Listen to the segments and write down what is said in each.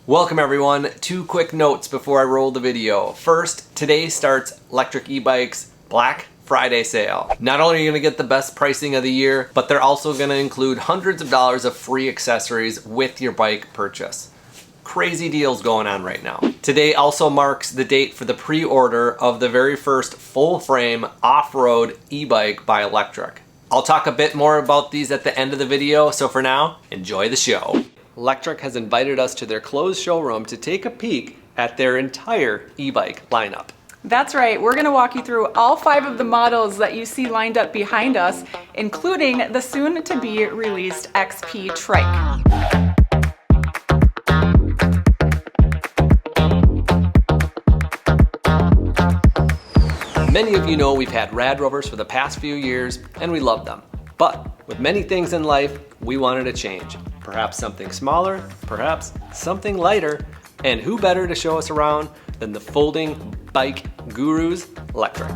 Welcome everyone. Two quick notes before I roll the video. First, today starts Lectric Ebikes Black Friday sale. Not only are you gonna get the best pricing of the year, but they're also gonna include hundreds of dollars of free accessories with your bike purchase. Crazy deals going on right now. Today also marks the date for the pre-order of the very first full frame off-road e-bike by Lectric. I'll talk a bit more about these at the end of the video, so for now, enjoy the show. Lectric has invited us to their closed showroom to take a peek at their entire e-bike lineup. That's right, we're gonna walk you through all 5 of the models that you see lined up behind us, including the soon to be released XP Trike. Many of you know we've had Rad Rovers for the past few years and we love them. But with many things in life, we wanted a change. Perhaps something smaller, perhaps something lighter, and who better to show us around than the folding bike gurus, Lectric.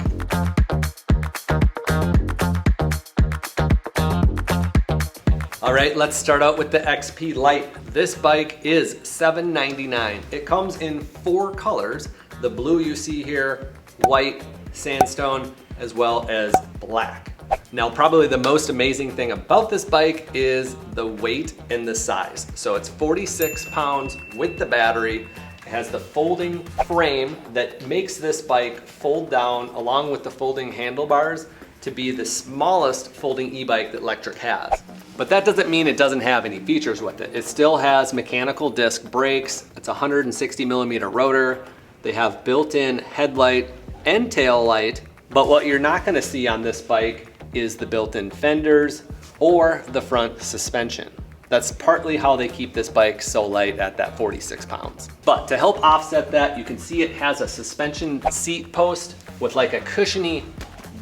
All right, let's start out with the XP Lite. This bike is $799. It comes in 4 colors. The blue you see here, white, sandstone, as well as black. Now, probably the most amazing thing about this bike is the weight and the size. So it's 46 pounds with the battery. It has the folding frame that makes this bike fold down along with the folding handlebars to be the smallest folding e-bike that Lectric has. But that doesn't mean it doesn't have any features with it. It still has mechanical disc brakes. It's a 160 millimeter rotor. They have built-in headlight and tail light, but what you're not gonna see on this bike is the built-in fenders or the front suspension. That's partly how they keep this bike so light at that 46 pounds. But to help offset that, you can see it has a suspension seat post with like a cushiony,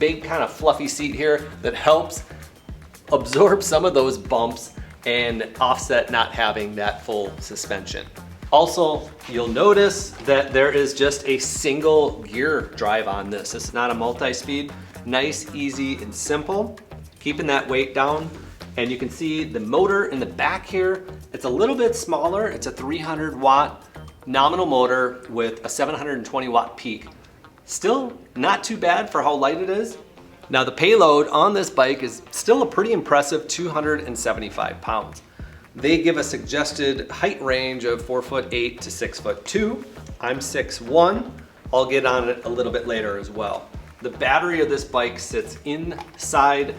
big kind of fluffy seat here that helps absorb some of those bumps and offset not having that full suspension. Also, you'll notice that there is just a single gear drive on this. It's not a multi-speed. Nice, easy, and simple. Keeping that weight down. And you can see the motor in the back here. It's a little bit smaller. It's a 300 watt nominal motor with a 720 watt peak. Still not too bad for how light it is. Now the payload on this bike is still a pretty impressive 275 pounds. They give a suggested height range of 4'8" to 6'2". I'm 6'1". I'll get on it a little bit later as well. The battery of this bike sits inside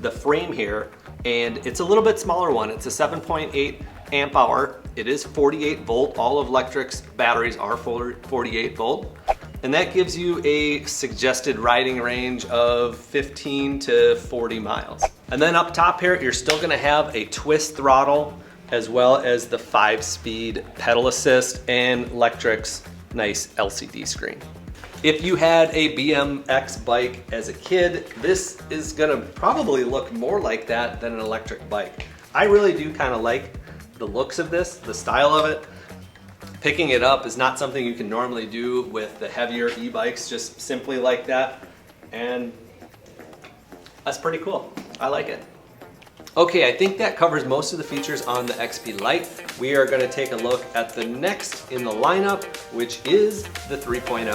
the frame here, and it's a little bit smaller one. It's a 7.8 amp hour. It is 48 volt. All of Lectric's batteries are 48 volt. And that gives you a suggested riding range of 15 to 40 miles. And then up top here, you're still gonna have a twist throttle as well as the 5-speed pedal assist and Lectric's nice LCD screen. If you had a BMX bike as a kid, this is gonna probably look more like that than an electric bike. I really do kind of like the looks of this, the style of it. Picking it up is not something you can normally do with the heavier e-bikes, just simply like that. And that's pretty cool. I like it. Okay, I think that covers most of the features on the XP Lite. We are gonna take a look at the next in the lineup, which is the 3.0.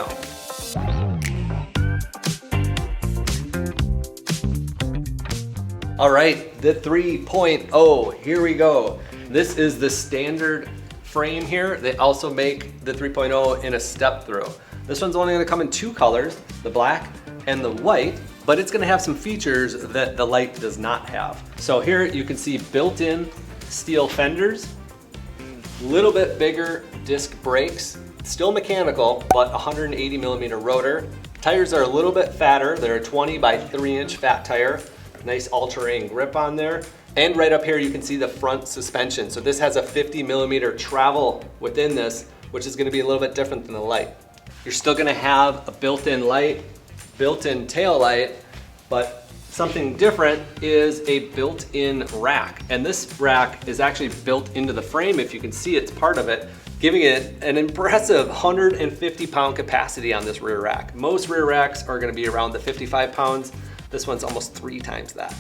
All right, the 3.0, here we go. This is the standard frame here. They also make the 3.0 in a step through. This one's only gonna come in 2 colors, the black and the white, but it's gonna have some features that the Lite does not have. So here you can see built-in steel fenders, little bit bigger disc brakes, still mechanical, but 180 millimeter rotor. Tires are a little bit fatter. They're a 20 by 3 inch fat tire. Nice all-terrain grip on there. And right up here you can see the front suspension. So this has a 50 millimeter travel within this, which is gonna be a little bit different than the Lite. You're still gonna have a built-in light, built-in tail light, but something different is a built-in rack. And this rack is actually built into the frame. If you can see, it's part of it, giving it an impressive 150 pound capacity on this rear rack. Most rear racks are gonna be around the 55 pounds. This one's almost 3 times that.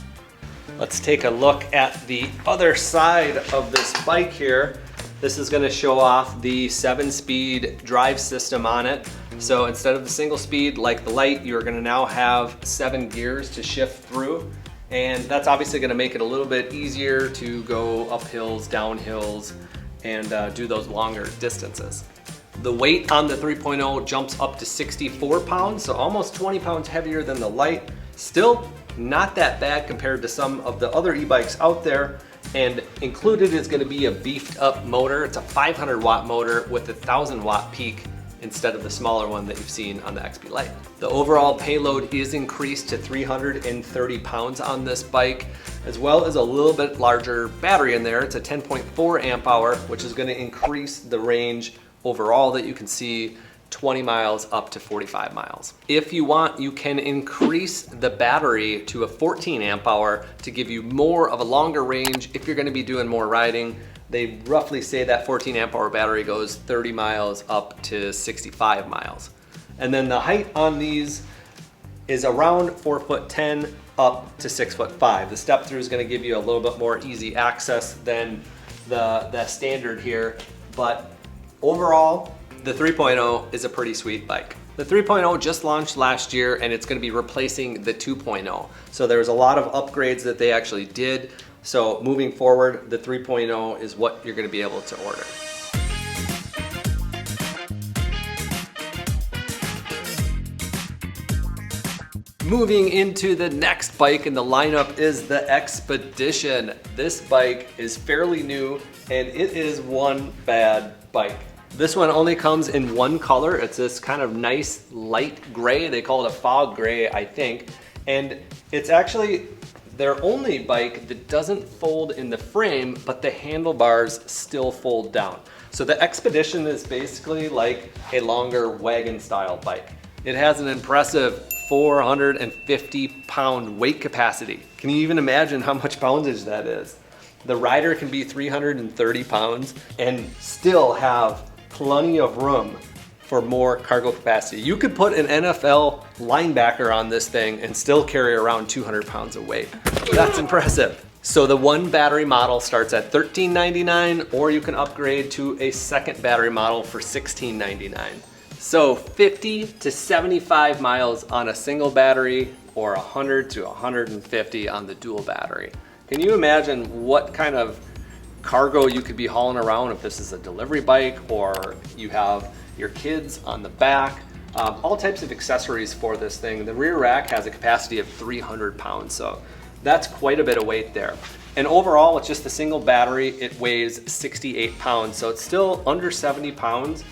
Let's take a look at the other side of this bike here. This is going to show off the 7-speed drive system on it. So instead of the single speed like the Lite, you're going to now have 7 gears to shift through. And that's obviously going to make it a little bit easier to go up hills, down hills, and do those longer distances. The weight on the 3.0 jumps up to 64 pounds, so almost 20 pounds heavier than the Lite. Still not that bad compared to some of the other e-bikes out there. And included is going to be a beefed up motor. It's a 500 watt motor with a 1000 watt peak instead of the smaller one that you've seen on the XP Lite. The overall payload is increased to 330 pounds on this bike, as well as a little bit larger battery in there. It's a 10.4 amp hour, which is going to increase the range overall that you can see 20 miles up to 45 miles. If you want, you can increase the battery to a 14 amp hour to give you more of a longer range if you're going to be doing more riding. They roughly say that 14 amp hour battery goes 30 miles up to 65 miles. And then the height on these is around 4'10" up to 6'5". The step through is going to give you a little bit more easy access than the standard here, but overall, the 3.0 is a pretty sweet bike. The 3.0 just launched last year and it's going to be replacing the 2.0. So there's a lot of upgrades that they actually did. So moving forward, the 3.0 is what you're going to be able to order. Moving into the next bike in the lineup is the Expedition. This bike is fairly new and it is one bad bike. This one only comes in one color. It's this kind of nice light gray. They call it a fog gray, I think. And it's actually their only bike that doesn't fold in the frame, but the handlebars still fold down. So the Expedition is basically like a longer wagon style bike. It has an impressive 450 pound weight capacity. Can you even imagine how much poundage that is? The rider can be 330 pounds and still have plenty of room for more cargo capacity. You could put an NFL linebacker on this thing and still carry around 200 pounds of weight. That's impressive. So the one battery model starts at $13.99, or you can upgrade to a second battery model for $16.99. So 50 to 75 miles on a single battery, or 100 to 150 on the dual battery. Can you imagine what kind of cargo you could be hauling around if this is a delivery bike, or you have your kids on the back? All types of accessories for this thing. The rear rack has a capacity of 300 pounds, so that's quite a bit of weight there. And overall, with just a single battery, it weighs 68 pounds, so it's still under 70 pounds.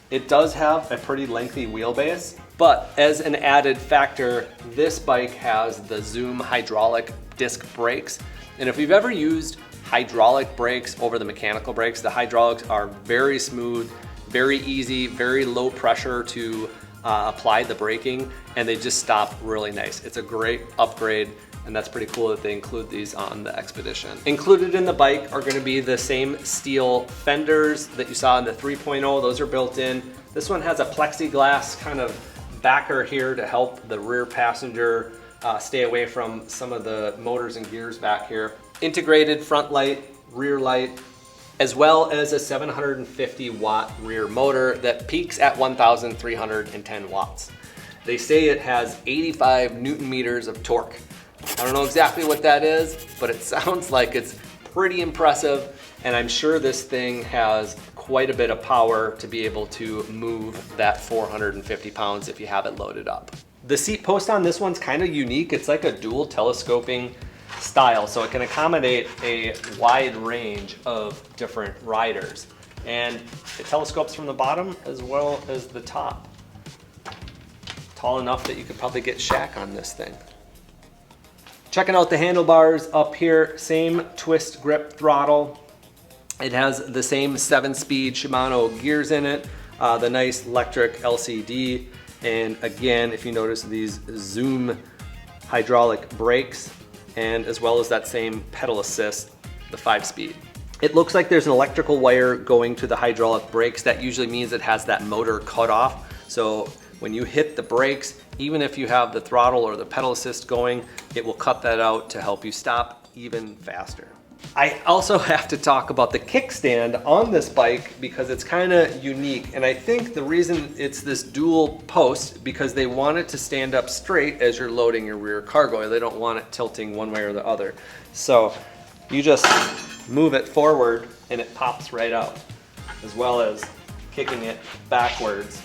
It does have a pretty lengthy wheelbase, but as an added factor, this bike has the Zoom hydraulic disc brakes. And if you've ever used hydraulic brakes over the mechanical brakes, the hydraulics are very smooth, very easy, very low pressure to apply the braking, and they just stop really nice. It's a great upgrade, and that's pretty cool that they include these on the Expedition. Included in the bike are gonna be the same steel fenders that you saw in the 3.0. Those are built in. This one has a plexiglass kind of backer here to help the rear passenger stay away from some of the motors and gears back here. Integrated front light, rear light, as well as a 750 watt rear motor that peaks at 1,310 watts. They say it has 85 Newton meters of torque. I don't know exactly what that is, but it sounds like it's pretty impressive, and I'm sure this thing has quite a bit of power to be able to move that 450 pounds if you have it loaded up. The seat post on this one's kind of unique. It's like a dual telescoping style, so it can accommodate a wide range of different riders. And it telescopes from the bottom as well as the top. Tall enough that you could probably get Shaq on this thing. Checking out the handlebars up here, same twist grip throttle. It has the same 7-speed Shimano gears in it, the nice Lectric LCD, and again, if you notice, these Zoom hydraulic brakes, and as well as that same pedal assist, the 5-speed. It looks like there's an electrical wire going to the hydraulic brakes. That usually means it has that motor cut off. So when you hit the brakes, even if you have the throttle or the pedal assist going, it will cut that out to help you stop even faster. I also have to talk about the kickstand on this bike because it's kind of unique. And I think the reason it's this dual post because they want it to stand up straight as you're loading your rear cargo. They don't want it tilting one way or the other. So you just move it forward and it pops right out, as well as kicking it backwards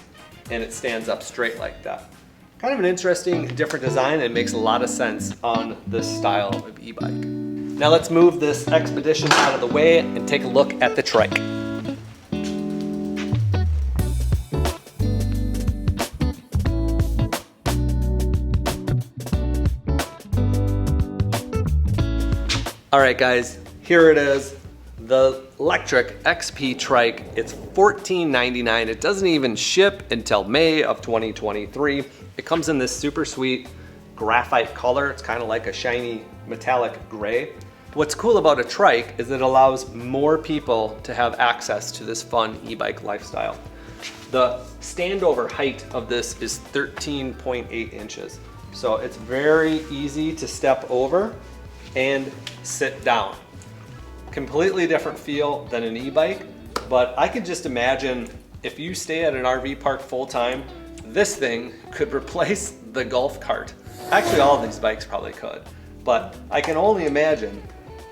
and it stands up straight like that. Kind of an interesting, different design, and it makes a lot of sense on this style of e-bike. Now let's move this Expedition out of the way and take a look at the trike. All right guys, here it is. The Lectric XP trike. It's $14.99. It doesn't even ship until May of 2023. It comes in this super sweet graphite color. It's kind of like a shiny metallic gray. What's cool about a trike is it allows more people to have access to this fun e-bike lifestyle. The standover height of this is 13.8 inches. So it's very easy to step over and sit down. Completely different feel than an e-bike, but I could just imagine if you stay at an RV park full time, this thing could replace the golf cart. Actually, all of these bikes probably could, but I can only imagine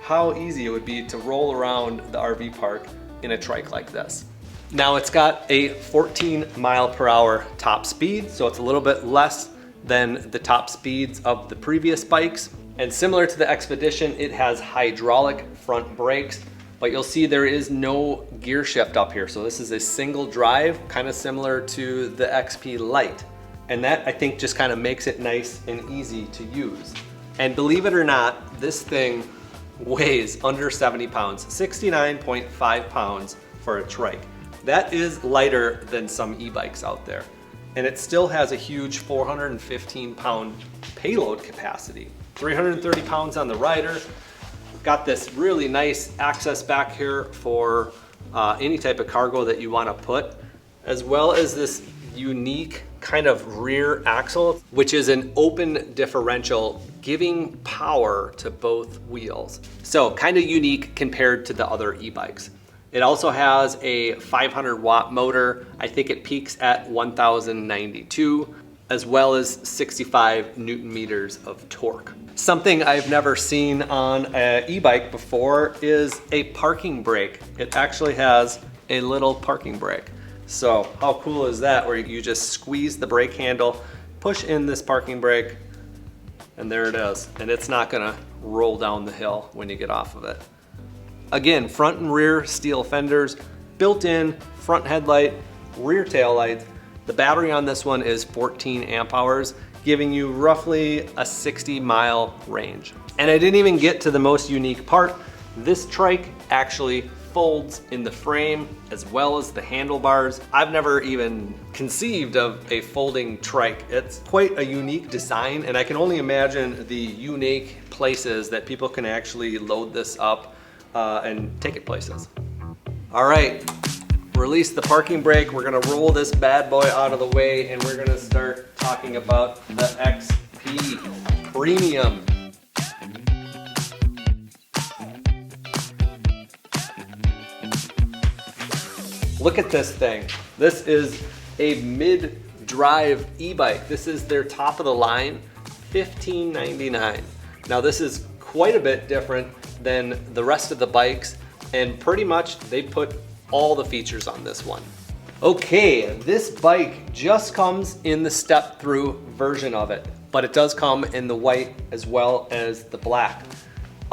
how easy it would be to roll around the RV park in a trike like this. Now it's got a 14 mile per hour top speed, so it's a little bit less than the top speeds of the previous bikes. And similar to the Expedition, it has hydraulic front brakes, but you'll see there is no gear shift up here. So this is a single drive, kind of similar to the XP Lite. And that, I think, just kind of makes it nice and easy to use. And believe it or not, this thing weighs under 70 pounds, 69.5 pounds for a trike. That is lighter than some e-bikes out there. And it still has a huge 415 pound payload capacity. 330 pounds on the rider. Got this really nice access back here for any type of cargo that you want to put, as well as this unique kind of rear axle, which is an open differential, giving power to both wheels. So kind of unique compared to the other e-bikes. It also has a 500 watt motor. I think it peaks at 1092, as well as 65 Newton meters of torque. Something I've never seen on an e-bike before is a parking brake. It actually has a little parking brake. So how cool is that, where you just squeeze the brake handle, push in this parking brake, and there it is. And it's not gonna roll down the hill when you get off of it. Again, front and rear steel fenders, built-in front headlight, rear tail lights. The battery on this one is 14 amp hours, giving you roughly a 60-mile range. And I didn't even get to the most unique part. This trike actually folds in the frame as well as the handlebars. I've never even conceived of a folding trike. It's quite a unique design, and I can only imagine the unique places that people can actually load this up and take it places. All right. Release the parking brake. We're gonna roll this bad boy out of the way, and we're gonna start talking about the XP Premium. Look at this thing. This is a mid-drive e-bike. This is their top of the line, $15.99. Now this is quite a bit different than the rest of the bikes, and pretty much they put all the features on this one. Okay, this bike just comes in the step-through version of it, but it does come in the white as well as the black.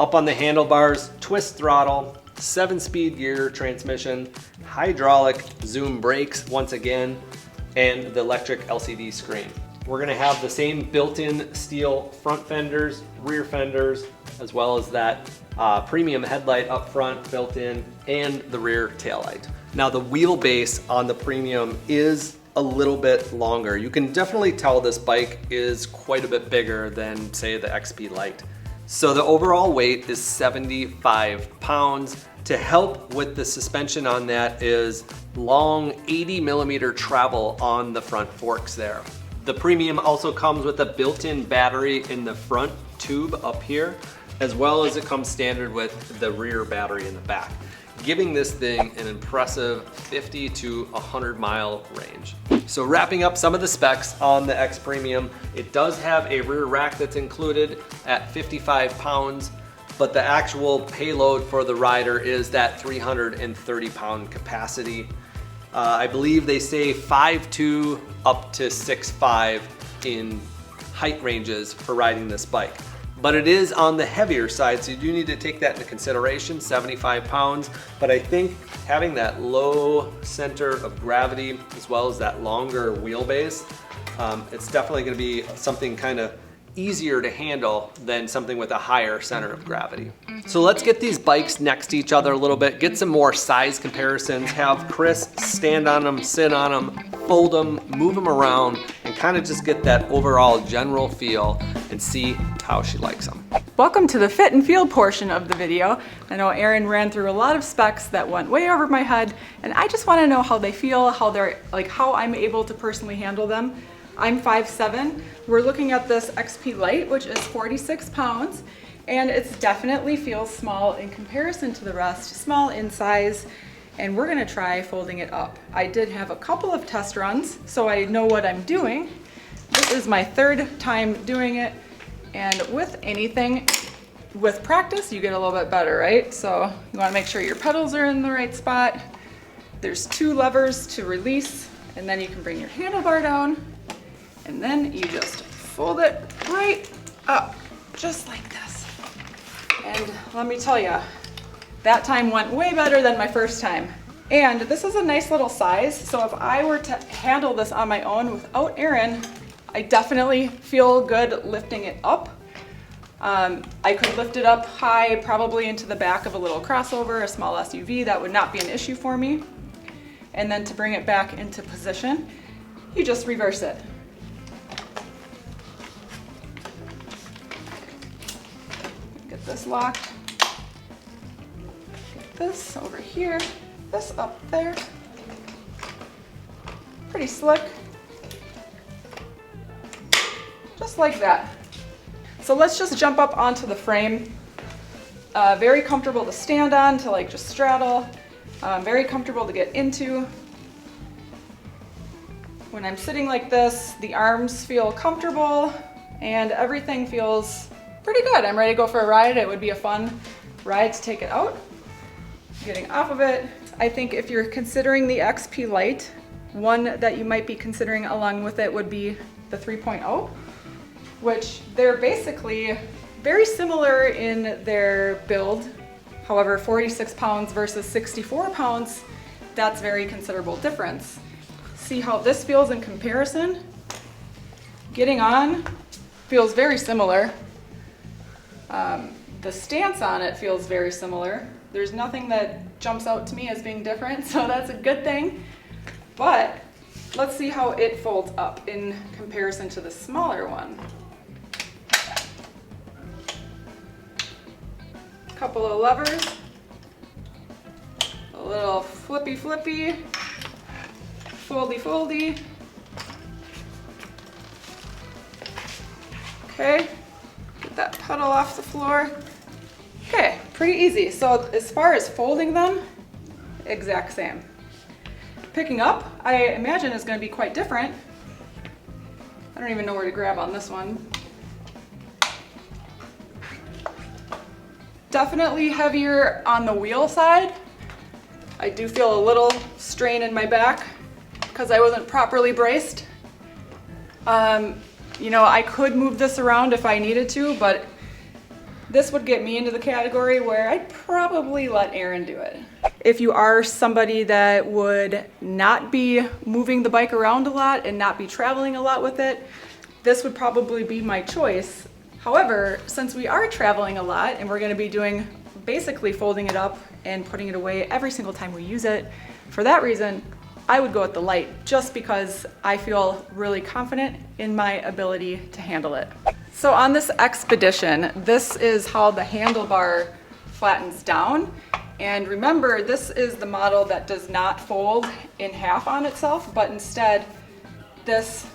Up on the handlebars, twist throttle, 7-speed gear transmission, hydraulic zoom brakes once again, and the electric LCD screen. We're gonna have the same built-in steel front fenders, rear fenders, as well as that premium headlight up front built in, and the rear taillight. Now the wheelbase on the Premium is a little bit longer. You can definitely tell this bike is quite a bit bigger than, say, the XP Lite. So the overall weight is 75 pounds. To help with the suspension on that is long 80mm travel on the front forks there. The Premium also comes with a built-in battery in the front tube up here. as well as it comes standard with the rear battery in the back, giving this thing an impressive 50 to 100 mile range. So wrapping up some of the specs on the X Premium, it does have a rear rack that's included at 55 pounds, but the actual payload for the rider is that 330 pound capacity. I believe they say 5'2" up to 6'5" in height ranges for riding this bike. But it is on the heavier side, so you do need to take that into consideration, 75 pounds. But I think having that low center of gravity, as well as that longer wheelbase, it's definitely gonna be something kind of easier to handle than something with a higher center of gravity. So let's get these bikes next to each other a little bit, get some more size comparisons, have Chris stand on them, sit on them, fold them, move them around, and kind of just get that overall general feel and see how she likes them. Welcome to the fit and feel portion of the video. I know Erin ran through a lot of specs that went way over my head, and I just want to know how they feel, how I'm able to personally handle them. I'm 5'7". We're looking at this XP Lite, which is 46 pounds, and it definitely feels small in comparison to the rest, small in size, and we're gonna try folding it up. I did have a couple of test runs, so I know what I'm doing. This is my third time doing it, and with anything, with practice, you get a little bit better, right? So you wanna make sure your pedals are in the right spot. There's 2 levers to release, and then you can bring your handlebar down, and then you just fold it right up, just like this. And let me tell you, that time went way better than my first time. And this is a nice little size, so if I were to handle this on my own without Erin, I definitely feel good lifting it up. I could lift it up high, probably into the back of a little crossover, a small SUV. That would not be an issue for me. And then to bring it back into position, you just reverse it. Get this locked. Get this over here, this up there. Pretty slick. Just like that. So let's just jump up onto the frame. Very comfortable to stand on, to like just straddle. Very comfortable to get into. When I'm sitting like this, the arms feel comfortable and everything feels pretty good. I'm ready to go for a ride. It would be a fun ride to take it out. Getting off of it. I think if you're considering the XP Lite, one that you might be considering along with it would be the 3.0, which they're basically very similar in their build. However, 46 pounds versus 64 pounds, that's very considerable difference. See how this feels in comparison? Getting on feels very similar. The stance on it feels very similar. There's nothing that jumps out to me as being different, so that's a good thing. But let's see how it folds up in comparison to the smaller one. Couple of levers, a little flippy, foldy. Okay, get that pedal off the floor. Okay, pretty easy. So as far as folding them, exact same. Picking up, I imagine is going to be quite different. I don't even know where to grab on this one. Definitely heavier on the wheel side. I do feel a little strain in my back because I wasn't properly braced. You know, I could move this around if I needed to, but this would get me into the category where I'd probably let Erin do it. If you are somebody that would not be moving the bike around a lot and not be traveling a lot with it, this would probably be my choice. However, since we are traveling a lot and we're going to be doing basically folding it up and putting it away every single time we use it, for that reason, I would go with the Lite just because I feel really confident in my ability to handle it. So on this Expedition, this is how the handlebar flattens down. And remember, this is the model that does not fold in half on itself, but instead this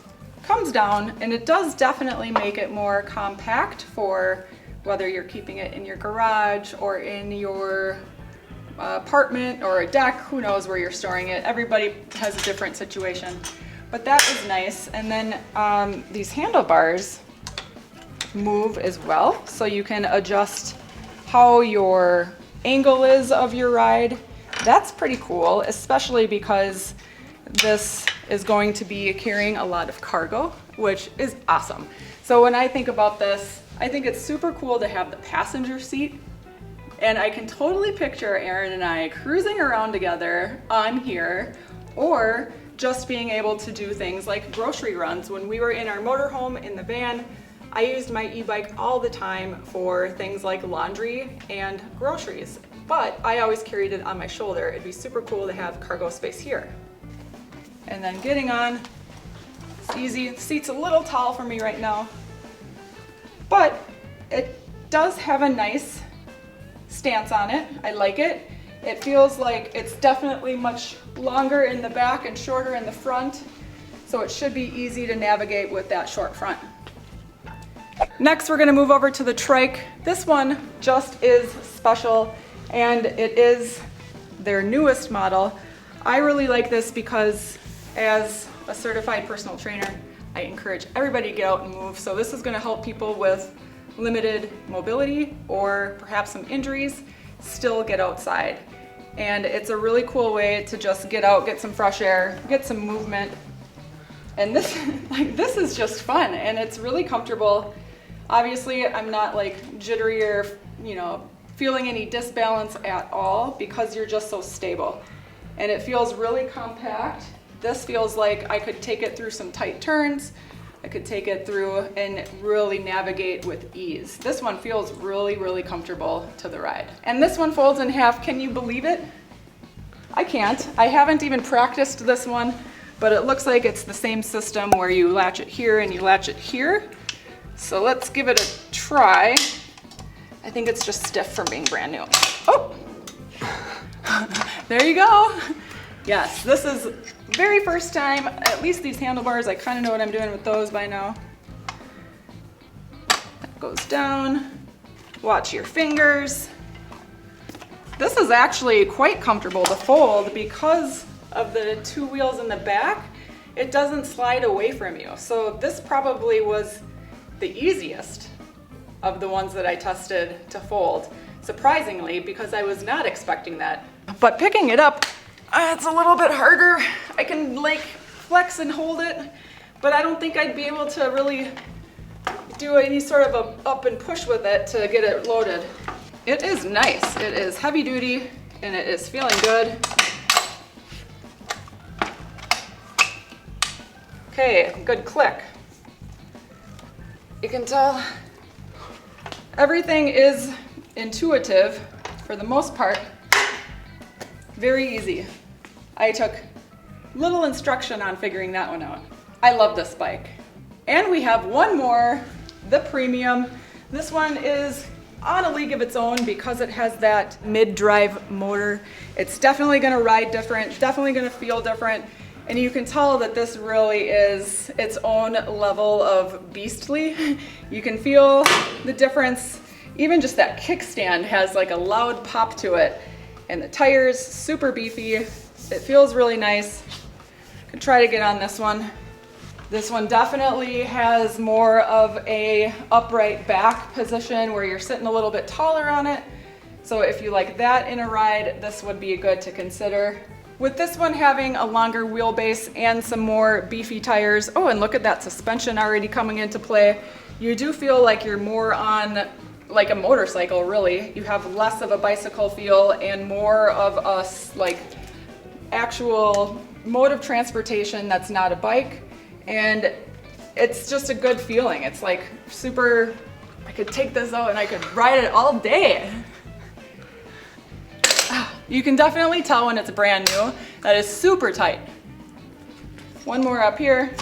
comes down, and it does definitely make it more compact for whether you're keeping it in your garage or in your apartment or a deck, who knows where you're storing it. Everybody has a different situation, but that is nice. And then these handlebars move as well, so you can adjust how your angle is of your ride. That's pretty cool, especially because this is going to be carrying a lot of cargo, which is awesome. So when I think about this, I think it's super cool to have the passenger seat, and I can totally picture Aaron and I cruising around together on here, or just being able to do things like grocery runs. When we were in our motorhome in the van, I used my e-bike all the time for things like laundry and groceries, but I always carried it on my shoulder. It'd be super cool to have cargo space here. And then getting on, it's easy. The seat's a little tall for me right now, but it does have a nice stance on it. I like it. It feels like it's definitely much longer in the back and shorter in the front, so it should be easy to navigate with that short front. Next, we're gonna move over to the trike. This one just is special, and it is their newest model. I really like this because as a certified personal trainer, I encourage everybody to get out and move. So this is gonna help people with limited mobility or perhaps some injuries still get outside. And it's a really cool way to just get out, get some fresh air, get some movement. And this, this is just fun, and it's really comfortable. Obviously, I'm not like jittery or, feeling any disbalance at all because you're just so stable. And it feels really compact. This feels like I could take it through some tight turns. I could take it through and really navigate with ease. This one feels really, really comfortable to the ride. And this one folds in half. Can you believe it? I can't. I haven't even practiced this one, but it looks like it's the same system where you latch it here and you latch it here. So let's give it a try. I think it's just stiff from being brand new. Oh, there you go. Yes, this is very first time, at least these handlebars, I kind of know what I'm doing with those by now. That goes down. Watch your fingers. This is actually quite comfortable to fold because of the two wheels in the back. It doesn't slide away from you. So this probably was the easiest of the ones that I tested to fold, surprisingly, because I was not expecting that. But picking it up, it's a little bit harder. I can like flex and hold it, but I don't think I'd be able to really do any sort of a up and push with it to get it loaded. It is nice. It is heavy duty and it is feeling good. Okay, good click. You can tell everything is intuitive for the most part. Very easy. I took little instruction on figuring that one out. I love this bike. And we have one more, the premium. This one is on a league of its own because it has that mid-drive motor. It's definitely gonna ride different, definitely gonna feel different. And you can tell that this really is its own level of beastly. You can feel the difference. Even just that kickstand has like a loud pop to it. And the tires, super beefy. It feels really nice. Could try to get on this one. This one definitely has more of a upright back position where you're sitting a little bit taller on it. So if you like that in a ride, this would be good to consider. With this one having a longer wheelbase and some more beefy tires, oh, and look at that suspension already coming into play. You do feel like you're more on like a motorcycle, really. You have less of a bicycle feel and more of a like actual mode of transportation that's not a bike. And it's just a good feeling. It's like super, I could take this out and I could ride it all day. You can definitely tell when it's brand new. That is super tight. One more up here.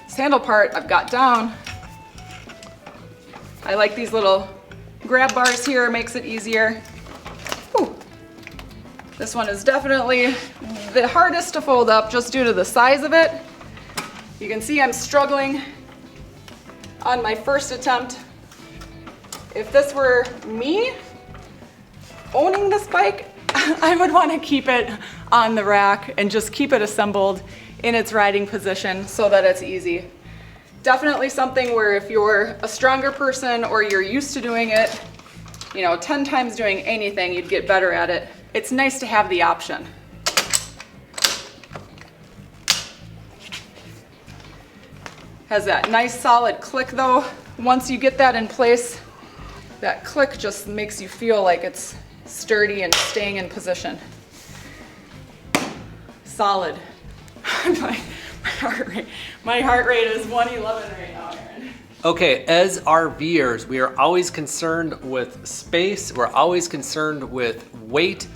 This handle part I've got down. I like these little grab bars here, makes it easier. Whew. This one is definitely the hardest to fold up just due to the size of it. You can see I'm struggling. on my first attempt. If this were me owning this bike, I would want to keep it on the rack and just keep it assembled in its riding position so that it's easy. Definitely something where if you're a stronger person or you're used to doing it, 10 times doing anything, you'd get better at it. It's nice to have the option. Has that nice solid click though. Once you get that in place, that click just makes you feel like it's sturdy and staying in position. Solid. My heart rate is 111 right now, Aaron. Okay, as RVers, we are always concerned with space, we're always concerned with weight,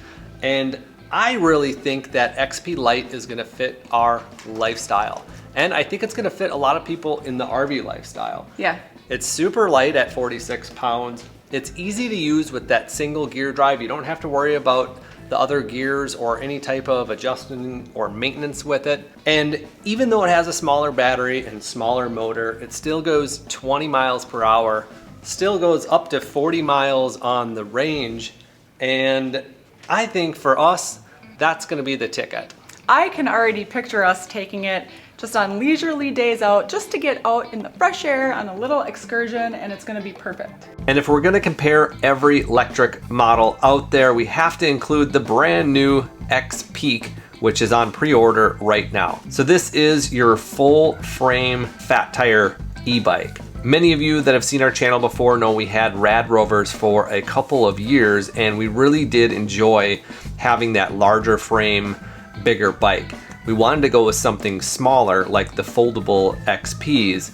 and I really think that XP Lite is gonna fit our lifestyle. And I think it's gonna fit a lot of people in the RV lifestyle. Yeah. It's super light at 46 pounds. It's easy to use with that single gear drive. You don't have to worry about the other gears or any type of adjusting or maintenance with it. And even though it has a smaller battery and smaller motor, it still goes 20 miles per hour, still goes up to 40 miles on the range. And I think for us, that's gonna be the ticket. I can already picture us taking it just on leisurely days out, just to get out in the fresh air on a little excursion, and it's gonna be perfect. And if we're gonna compare every electric model out there, we have to include the brand new XP, which is on pre-order right now. So this is your full frame fat tire e-bike. Many of you that have seen our channel before know we had Rad Rovers for a couple of years, and we really did enjoy having that larger frame, bigger bike. We wanted to go with something smaller like the foldable XPs,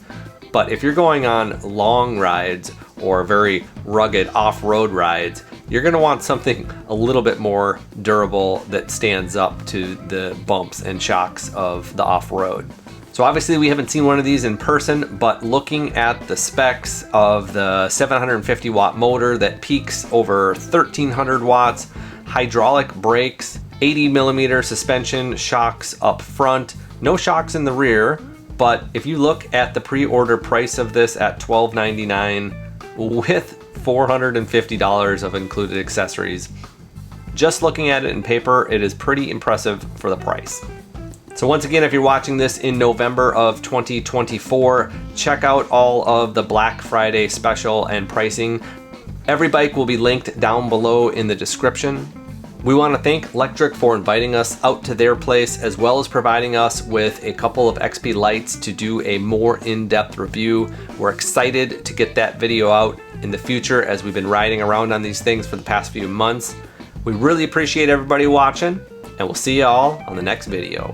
but if you're going on long rides or very rugged off-road rides, you're gonna want something a little bit more durable that stands up to the bumps and shocks of the off-road. So obviously we haven't seen one of these in person, but looking at the specs of the 750 watt motor that peaks over 1300 watts, hydraulic brakes, 80 millimeter suspension shocks up front, no shocks in the rear, but if you look at the pre-order price of this at $12.99 with $450 of included accessories, just looking at it in paper, it is pretty impressive for the price. So once again, if you're watching this in November of 2024, check out all of the Black Friday special and pricing. Every bike will be linked down below in the description. We want to thank Lectric for inviting us out to their place, as well as providing us with a couple of XP Lites to do a more in-depth review. We're excited to get that video out in the future, as we've been riding around on these things for the past few months. We really appreciate everybody watching, and we'll see you all on the next video.